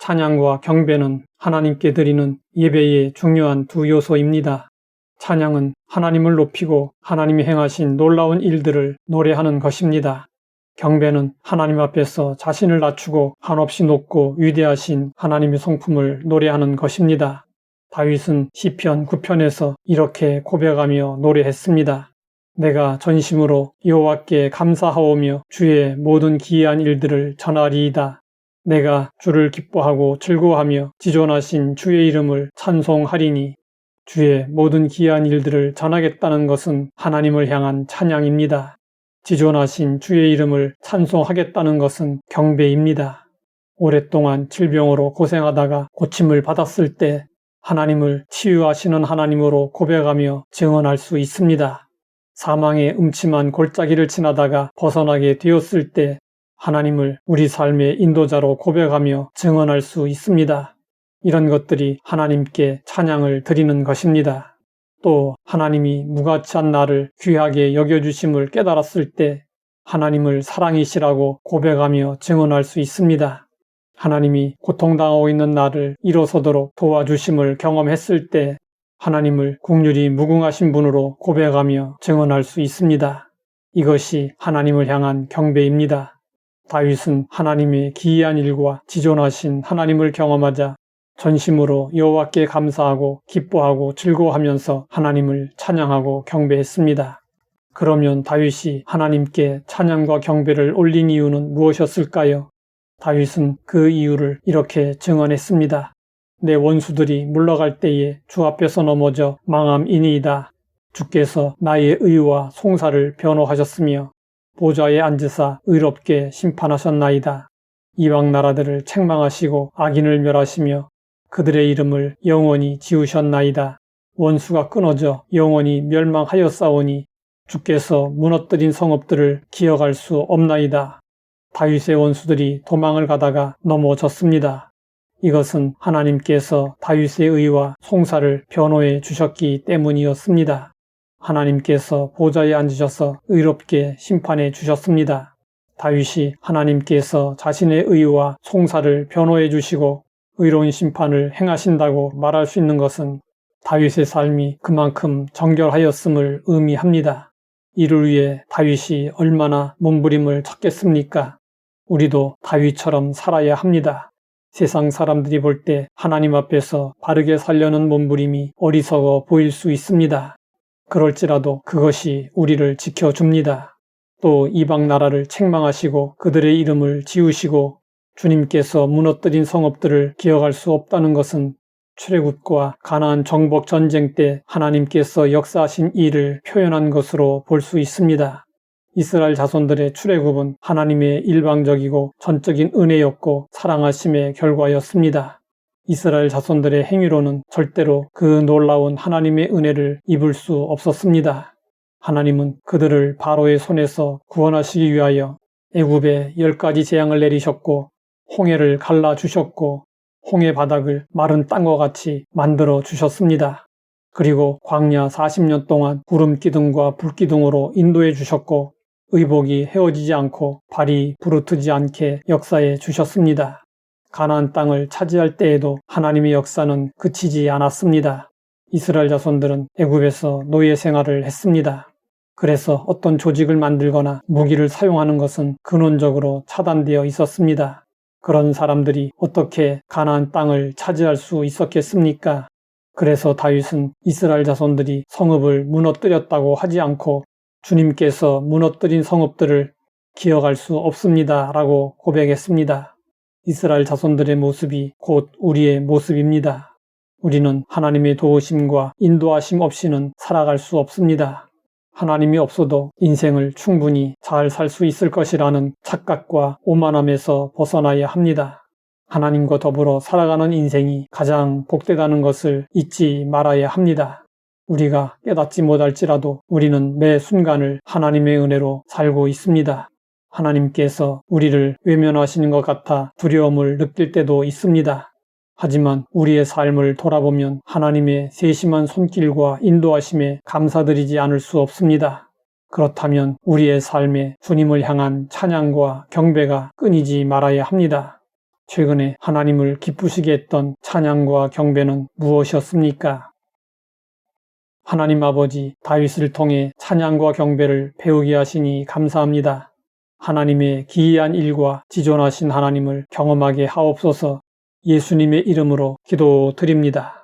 찬양과 경배는 하나님께 드리는 예배의 중요한 두 요소입니다. 찬양은 하나님을 높이고 하나님이 행하신 놀라운 일들을 노래하는 것입니다. 경배는 하나님 앞에서 자신을 낮추고 한없이 높고 위대하신 하나님의 성품을 노래하는 것입니다. 다윗은 시편 9편에서 이렇게 고백하며 노래했습니다. 내가 전심으로 여호와께 감사하오며 주의 모든 기이한 일들을 전하리이다. 내가 주를 기뻐하고 즐거워하며 지존하신 주의 이름을 찬송하리니. 주의 모든 기이한 일들을 전하겠다는 것은 하나님을 향한 찬양입니다. 지존하신 주의 이름을 찬송하겠다는 것은 경배입니다. 오랫동안 질병으로 고생하다가 고침을 받았을 때 하나님을 치유하시는 하나님으로 고백하며 증언할 수 있습니다. 사망의 음침한 골짜기를 지나다가 벗어나게 되었을 때 하나님을 우리 삶의 인도자로 고백하며 증언할 수 있습니다. 이런 것들이 하나님께 찬양을 드리는 것입니다. 또 하나님이 무가치한 나를 귀하게 여겨주심을 깨달았을 때 하나님을 사랑이시라고 고백하며 증언할 수 있습니다. 하나님이 고통당하고 있는 나를 일어서도록 도와주심을 경험했을 때 하나님을 긍휼히 무궁하신 분으로 고백하며 증언할 수 있습니다. 이것이 하나님을 향한 경배입니다. 다윗은 하나님의 기이한 일과 지존하신 하나님을 경험하자 전심으로 여호와께 감사하고 기뻐하고 즐거워하면서 하나님을 찬양하고 경배했습니다. 그러면 다윗이 하나님께 찬양과 경배를 올린 이유는 무엇이었을까요? 다윗은 그 이유를 이렇게 증언했습니다. 내 원수들이 물러갈 때에 주 앞에서 넘어져 망함이니이다. 주께서 나의 의와 송사를 변호하셨으며 보좌에 앉으사 의롭게 심판하셨나이다. 이방 나라들을 책망하시고 악인을 멸하시며 그들의 이름을 영원히 지우셨나이다. 원수가 끊어져 영원히 멸망하였사오니 주께서 무너뜨린 성읍들을 기억할 수 없나이다. 다윗의 원수들이 도망을 가다가 넘어졌습니다. 이것은 하나님께서 다윗의 의와 송사를 변호해 주셨기 때문이었습니다. 하나님께서 보좌에 앉으셔서 의롭게 심판해 주셨습니다. 다윗이 하나님께서 자신의 의와 송사를 변호해 주시고 의로운 심판을 행하신다고 말할 수 있는 것은 다윗의 삶이 그만큼 정결하였음을 의미합니다. 이를 위해 다윗이 얼마나 몸부림을 쳤겠습니까? 우리도 다윗처럼 살아야 합니다. 세상 사람들이 볼 때 하나님 앞에서 바르게 살려는 몸부림이 어리석어 보일 수 있습니다. 그럴지라도 그것이 우리를 지켜줍니다. 또 이방 나라를 책망하시고 그들의 이름을 지우시고 주님께서 무너뜨린 성읍들을 기억할 수 없다는 것은 출애굽과 가나안 정복 전쟁 때 하나님께서 역사하신 일을 표현한 것으로 볼 수 있습니다. 이스라엘 자손들의 출애굽은 하나님의 일방적이고 전적인 은혜였고 사랑하심의 결과였습니다. 이스라엘 자손들의 행위로는 절대로 그 놀라운 하나님의 은혜를 입을 수 없었습니다. 하나님은 그들을 바로의 손에서 구원하시기 위하여 애굽에 10가지 재앙을 내리셨고 홍해를 갈라주셨고 홍해 바닥을 마른 땅과 같이 만들어 주셨습니다. 그리고 광야 40년 동안 구름 기둥과 불 기둥으로 인도해 주셨고 의복이 헤어지지 않고 발이 부르트지 않게 역사해 주셨습니다. 가나안 땅을 차지할 때에도 하나님의 역사는 그치지 않았습니다. 이스라엘 자손들은 애굽에서 노예 생활을 했습니다. 그래서 어떤 조직을 만들거나 무기를 사용하는 것은 근원적으로 차단되어 있었습니다. 그런 사람들이 어떻게 가나안 땅을 차지할 수 있었겠습니까? 그래서 다윗은 이스라엘 자손들이 성읍을 무너뜨렸다고 하지 않고 주님께서 무너뜨린 성읍들을 기억할 수 없습니다 라고 고백했습니다. 이스라엘 자손들의 모습이 곧 우리의 모습입니다. 우리는 하나님의 도우심과 인도하심 없이는 살아갈 수 없습니다. 하나님이 없어도 인생을 충분히 잘 살 수 있을 것이라는 착각과 오만함에서 벗어나야 합니다. 하나님과 더불어 살아가는 인생이 가장 복되다는 것을 잊지 말아야 합니다. 우리가 깨닫지 못할지라도 우리는 매 순간을 하나님의 은혜로 살고 있습니다. 하나님께서 우리를 외면하시는 것 같아 두려움을 느낄 때도 있습니다. 하지만 우리의 삶을 돌아보면 하나님의 세심한 손길과 인도하심에 감사드리지 않을 수 없습니다. 그렇다면 우리의 삶에 주님을 향한 찬양과 경배가 끊이지 말아야 합니다. 최근에 하나님을 기쁘시게 했던 찬양과 경배는 무엇이었습니까? 하나님 아버지 다윗을 통해 찬양과 경배를 배우게 하시니 감사합니다. 하나님의 기이한 일과 지존하신 하나님을 경험하게 하옵소서. 예수님의 이름으로 기도드립니다.